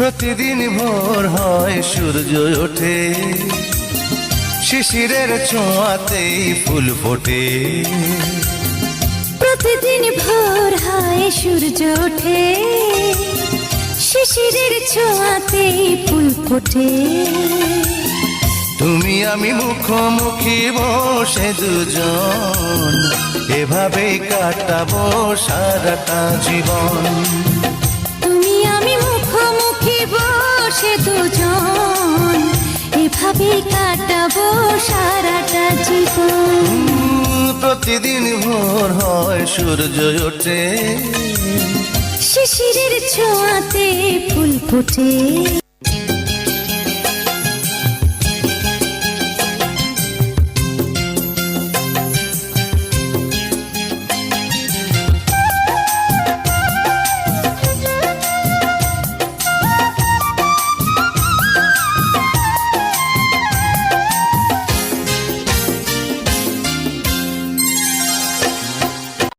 প্রতিদিন ভোর হয় সূর্য ওঠে, শিশিরের ছোঁয়াতেই ফুল ফোটে। প্রতিদিন ভোর হয় সূর্য ওঠে, শিশিরের ছোঁয়াতেই ফুল ফোটে। তুমি আমি মুখোমুখি বসে দুজন, এভাবেই কাটাবো সারাটা জীবন। তুমি আমি মুখোমুখি বসে দুজন, এভাবেই কাটাবো সারাটা জীবন। প্রতিদিন ভোর হয় সূর্য ওঠে, শিশিরের ছোঁয়াতে ফুল ফোটে।